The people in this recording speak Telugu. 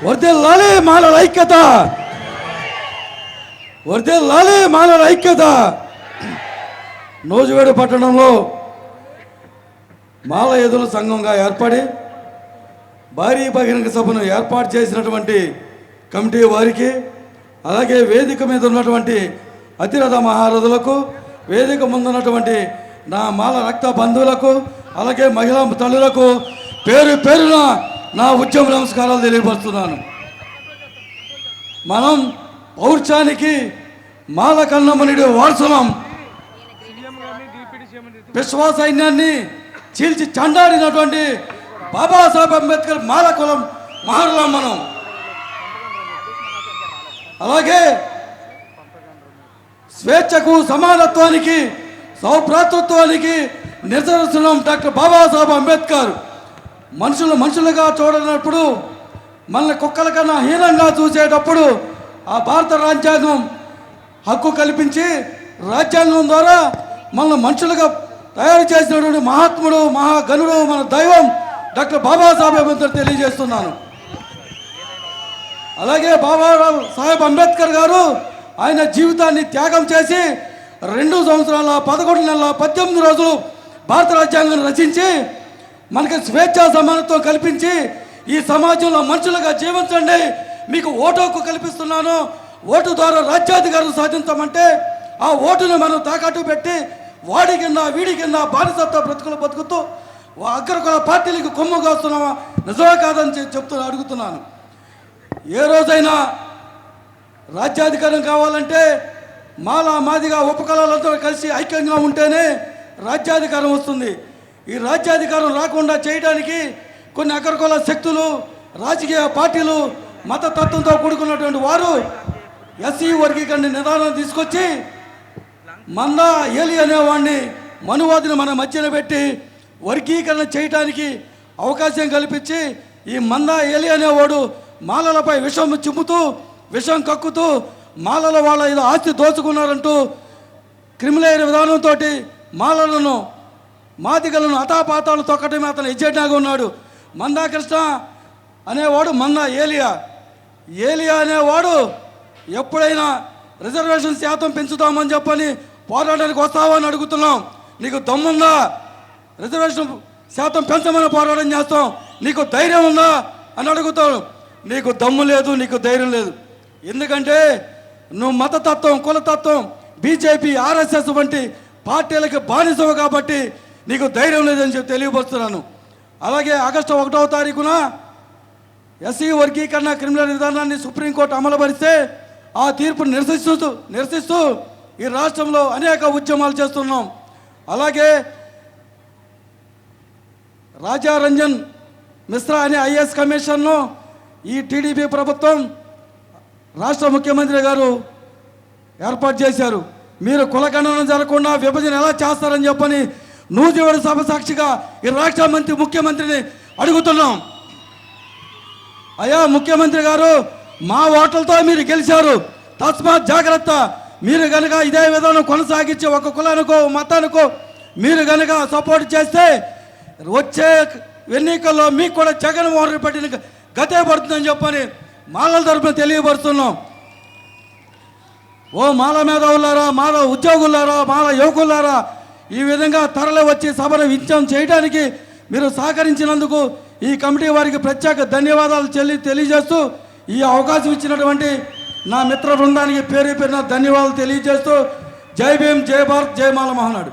వర్ధిల్లాలి మాలల ఐక్యత, వర్ధిల్లాలి మాలల ఐక్యత. నూజివీడు పట్టణంలో మాల ఎదుల సంఘంగా ఏర్పడి భారీ బహిరంగ సభను ఏర్పాటు చేసినటువంటి కమిటీ వారికి, అలాగే వేదిక మీద ఉన్నటువంటి అతిరథ మహారథులకు, వేదిక ముందున్నటువంటి నా మాల రక్త బంధువులకు, అలాగే మహిళా తల్లులకు పేరు పేరున నా ఉద్యమ నమస్కారాలు తెలియపరుస్తున్నాను. మనం పౌరుషానికి మాల కన్నమనుడి వారసులం. విశ్వ సైన్యాన్ని చీల్చి చండాడినటువంటి బాబాసాహెబ్ అంబేద్కర్ మాల కులం మహర్లం మనం. అలాగే స్వేచ్ఛకు, సమానత్వానికి, సౌభ్రాతృత్వానికి నిదర్శనం డాక్టర్ బాబాసాహెబ్ అంబేద్కర్. మనుషులుగా చూడనప్పుడు, మన కుక్కల కన్నా హీనంగా చూసేటప్పుడు ఆ భారత రాజ్యాంగం హక్కు కల్పించి రాజ్యాంగం ద్వారా మన మనుషులుగా తయారు చేసినటువంటి మహాత్ముడు, మహాగణుడు, మన దైవం డాక్టర్ బాబాసాహెబ్ అంబేద్కర్ తెలియజేస్తున్నాను. అలాగే బాబాసాహెబ్ అంబేద్కర్ గారు ఆయన జీవితాన్ని త్యాగం చేసి 2 సంవత్సరాల 11 నెలల 18 రోజులు భారత రాజ్యాంగాన్ని రచించి మనకి స్వేచ్ఛ సమానత్వం కల్పించి ఈ సమాజంలో మనుషులుగా జీవించండి, మీకు ఓటు హక్కు కల్పిస్తున్నాను, ఓటు ద్వారా రాజ్యాధికారం సాధించమంటే ఆ ఓటుని మనం తాకట్టు పెట్టి వాడి కింద వీడి కింద బానిసత్వ బ్రతుకులు బతుకుతూ అగ్రకుల పార్టీలకు కొమ్ము కాస్తున్నామా, నిజమే కాదని అడుగుతున్నాను. ఏ రోజైనా రాజ్యాధికారం కావాలంటే మాదిగా ఉపకులాలతో కలిసి ఐక్యంగా ఉంటేనే రాజ్యాధికారం వస్తుంది. ఈ రాజ్యాధికారం రాకుండా చేయడానికి కొన్ని అగ్రకుల శక్తులు, రాజకీయ పార్టీలు, మతతత్వంతో కూడుకున్నటువంటి వారు ఎస్సీ వర్గీకరణ నిదానం తీసుకొచ్చి మందా ఏలి అనేవాడిని, మనువాదిని మన మధ్యన పెట్టి వర్గీకరణ చేయడానికి అవకాశం కల్పించి ఈ మందా ఏలి అనేవాడు మాలలపై విషం చిమ్ముతూ, విషం కక్కుతూ మాలల వాళ్ళ ఇది ఆస్తి దోచుకున్నారంటూ క్రిమినల్ విధానంతో మాలలను, మాదిగలను అతాపాతాలు తొక్కటమే అతను ఎజెండాగా ఉన్నాడు. మందా కృష్ణ అనేవాడు మందా ఏలియా అనేవాడు ఎప్పుడైనా రిజర్వేషన్ శాతం పెంచుతామని చెప్పని పోరాటానికి వస్తావని అడుగుతున్నాం. నీకు దమ్ముందా? రిజర్వేషన్ శాతం పెంచమని పోరాటం చేస్తాం, నీకు ధైర్యం ఉందా అని అడుగుతాడు. నీకు దమ్ము లేదు, నీకు ధైర్యం లేదు. ఎందుకంటే నువ్వు మతతత్వం, కులతత్వం, బీజేపీ, ఆర్ఎస్ఎస్ వంటి పార్టీలకు బానిసవు కాబట్టి నీకు ధైర్యం లేదని చెప్పి తెలియపరుస్తున్నాను. అలాగే ఆగస్టు 1వ తారీఖున ఎస్సీ వర్గీకరణ క్రిమినల్ విధానాన్ని సుప్రీంకోర్టు అమలుపరిస్తే ఆ తీర్పును నిరసిస్తూ ఈ రాష్ట్రంలో అనేక ఉద్యమాలు చేస్తున్నాం. అలాగే రాజారంజన్ మిశ్రా అనే ఐఏఎస్ కమిషన్ను ఈ టీడీపీ ప్రభుత్వం, రాష్ట్ర ముఖ్యమంత్రి గారు ఏర్పాటు చేశారు. మీరు కులగణన జరగకుండా విభజన ఎలా చేస్తారని చెప్పని నూజివీడు సభ సాక్షిగా ఈ రాష్ట్ర ముఖ్యమంత్రిని అడుగుతున్నాం. అయ్యా ముఖ్యమంత్రి గారు, మా ఓట్లతో మీరు గెలిచారు, తస్మాత్ జాగ్రత్త. మీరు కనుక ఇదే విధానం కొనసాగించి ఒక కులానికో మతానికో మీరు కనుక సపోర్ట్ చేస్తే వచ్చే ఎన్నికల్లో మీకు కూడా జగన్మోహన్ రెడ్డి పట్టిన గతే పడుతుందని చెప్పని మాలల తరపున తెలియపరుస్తున్నాం. ఓ మాల మేధావులారా, మాల ఉద్యోగులారా, మాల యువకులారా, ఈ విధంగా తరలి వచ్చి సభను విజయం చేయడానికి మీరు సహకరించినందుకు ఈ కమిటీ వారికి ప్రత్యేక ధన్యవాదాలు తెలియజేస్తూ, ఈ అవకాశం ఇచ్చినటువంటి నా మిత్ర బృందానికి పేరు పేరున ధన్యవాదాలు తెలియజేస్తూ, జై భీమ్, జై భారత్, జై మాల మహానాడు.